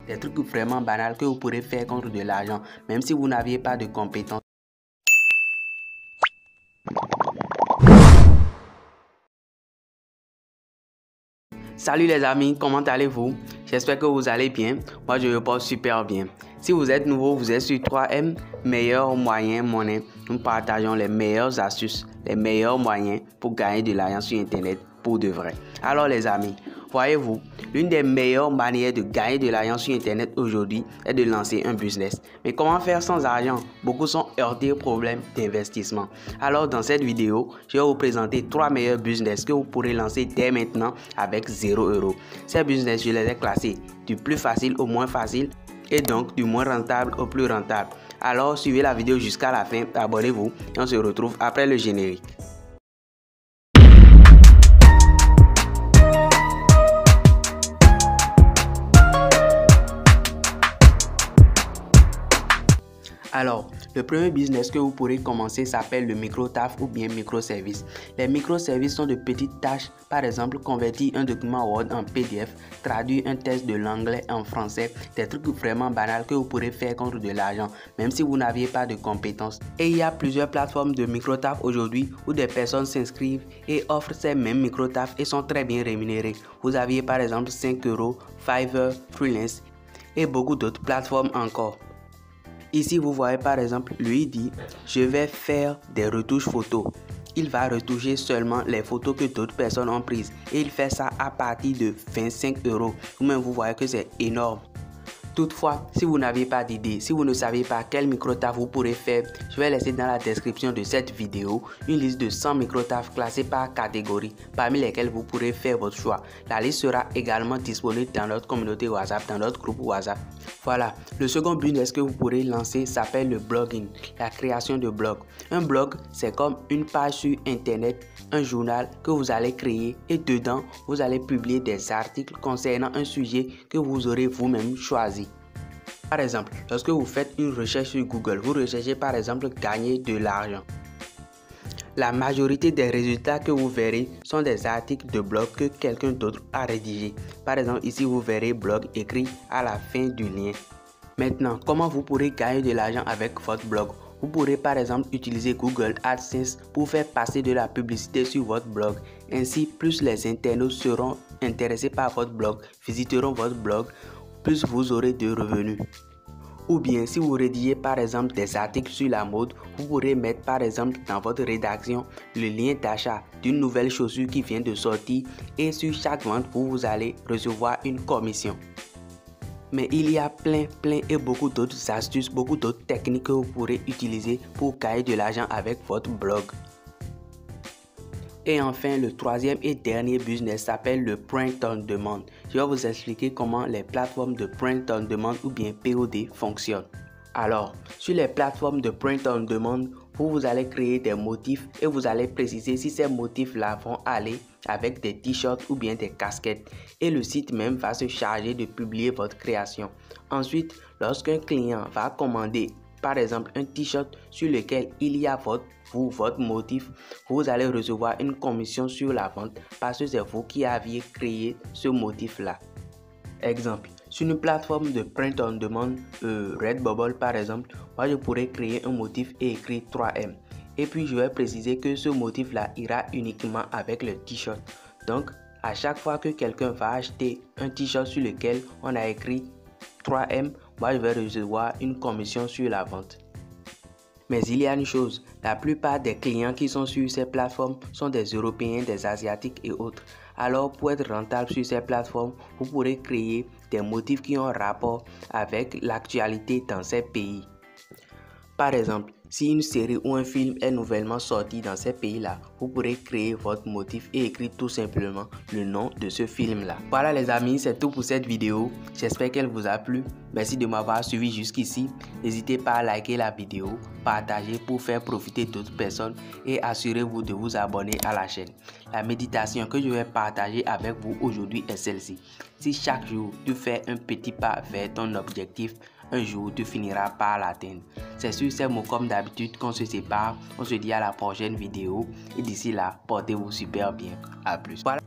Des trucs vraiment banals que vous pourrez faire contre de l'argent, même si vous n'aviez pas de compétences. Salut les amis, comment allez-vous? J'espère que vous allez bien. Moi, je me porte super bien. Si vous êtes nouveau, vous êtes sur 3M, meilleurs moyens monnaie. Nous partageons les meilleures astuces, les meilleurs moyens pour gagner de l'argent sur Internet pour de vrai. Alors les amis, voyez-vous, l'une des meilleures manières de gagner de l'argent sur Internet aujourd'hui est de lancer un business. Mais comment faire sans argent? Beaucoup sont heurtés aux problèmes d'investissement. Alors dans cette vidéo, je vais vous présenter 3 meilleurs business que vous pourrez lancer dès maintenant avec 0€. Ces business, je les ai classés du plus facile au moins facile et donc du moins rentable au plus rentable. Alors suivez la vidéo jusqu'à la fin, abonnez-vous et on se retrouve après le générique. Alors, le premier business que vous pourrez commencer s'appelle le micro-taf ou bien microservice. Les microservices sont de petites tâches, par exemple convertir un document Word en PDF, traduire un texte de l'anglais en français, des trucs vraiment banals que vous pourrez faire contre de l'argent, même si vous n'aviez pas de compétences. Et il y a plusieurs plateformes de micro-taf aujourd'hui où des personnes s'inscrivent et offrent ces mêmes micro-taf et sont très bien rémunérés. Vous aviez par exemple 5€, Fiverr, Freelance et beaucoup d'autres plateformes encore. Ici, vous voyez par exemple, lui dit « Je vais faire des retouches photos ». Il va retoucher seulement les photos que d'autres personnes ont prises et il fait ça à partir de 25€. Vous-même, vous voyez que c'est énorme. Toutefois, si vous n'avez pas d'idée, si vous ne savez pas quel micro-taf vous pourrez faire, je vais laisser dans la description de cette vidéo une liste de 100 micro-taf classés par catégorie, parmi lesquels vous pourrez faire votre choix. La liste sera également disponible dans notre communauté WhatsApp, dans notre groupe WhatsApp. Voilà, le second business que vous pourrez lancer s'appelle le blogging, la création de blog. Un blog, c'est comme une page sur Internet, un journal que vous allez créer et dedans, vous allez publier des articles concernant un sujet que vous aurez vous-même choisi. Par exemple, lorsque vous faites une recherche sur Google, vous recherchez par exemple gagner de l'argent. La majorité des résultats que vous verrez sont des articles de blog que quelqu'un d'autre a rédigé. Par exemple, ici vous verrez blog écrit à la fin du lien. Maintenant, comment vous pourrez gagner de l'argent avec votre blog? Vous pourrez par exemple utiliser Google AdSense pour faire passer de la publicité sur votre blog. Ainsi, plus les internautes seront intéressés par votre blog, visiteront votre blog, plus vous aurez de revenus. Ou bien si vous rédigez par exemple des articles sur la mode, vous pourrez mettre par exemple dans votre rédaction le lien d'achat d'une nouvelle chaussure qui vient de sortir et sur chaque vente vous allez recevoir une commission. Mais il y a plein et beaucoup d'autres astuces, beaucoup d'autres techniques que vous pourrez utiliser pour gagner de l'argent avec votre blog. Et enfin, le troisième et dernier business s'appelle le Print on Demand. Je vais vous expliquer comment les plateformes de Print on Demand ou bien POD fonctionnent. Alors, sur les plateformes de Print on Demand, vous allez créer des motifs et vous allez préciser si ces motifs-là vont aller avec des t-shirts ou bien des casquettes. Et le site même va se charger de publier votre création. Ensuite, lorsqu'un client va commander par exemple un t-shirt sur lequel il y a votre motif, vous allez recevoir une commission sur la vente parce que c'est vous qui aviez créé ce motif là. Exemple, sur une plateforme de print on demand, Redbubble par exemple, moi je pourrais créer un motif et écrire 3M. Et puis je vais préciser que ce motif là ira uniquement avec le t-shirt. Donc à chaque fois que quelqu'un va acheter un t-shirt sur lequel on a écrit 3M, moi je vais recevoir une commission sur la vente. Mais il y a une chose, la plupart des clients qui sont sur ces plateformes sont des Européens, des Asiatiques et autres. Alors pour être rentable sur ces plateformes, vous pourrez créer des motifs qui ont rapport avec l'actualité dans ces pays. Par exemple, si une série ou un film est nouvellement sorti dans ces pays-là, vous pourrez créer votre motif et écrire tout simplement le nom de ce film-là. Voilà les amis, c'est tout pour cette vidéo. J'espère qu'elle vous a plu. Merci de m'avoir suivi jusqu'ici. N'hésitez pas à liker la vidéo, partager pour faire profiter d'autres personnes et assurez-vous de vous abonner à la chaîne. La méditation que je vais partager avec vous aujourd'hui est celle-ci. Si chaque jour tu fais un petit pas vers ton objectif, un jour tu finiras par l'atteindre. C'est sur ces mots comme d'habitude qu'on se sépare. On se dit à la prochaine vidéo et d'ici là, portez-vous super bien. À plus. Voilà.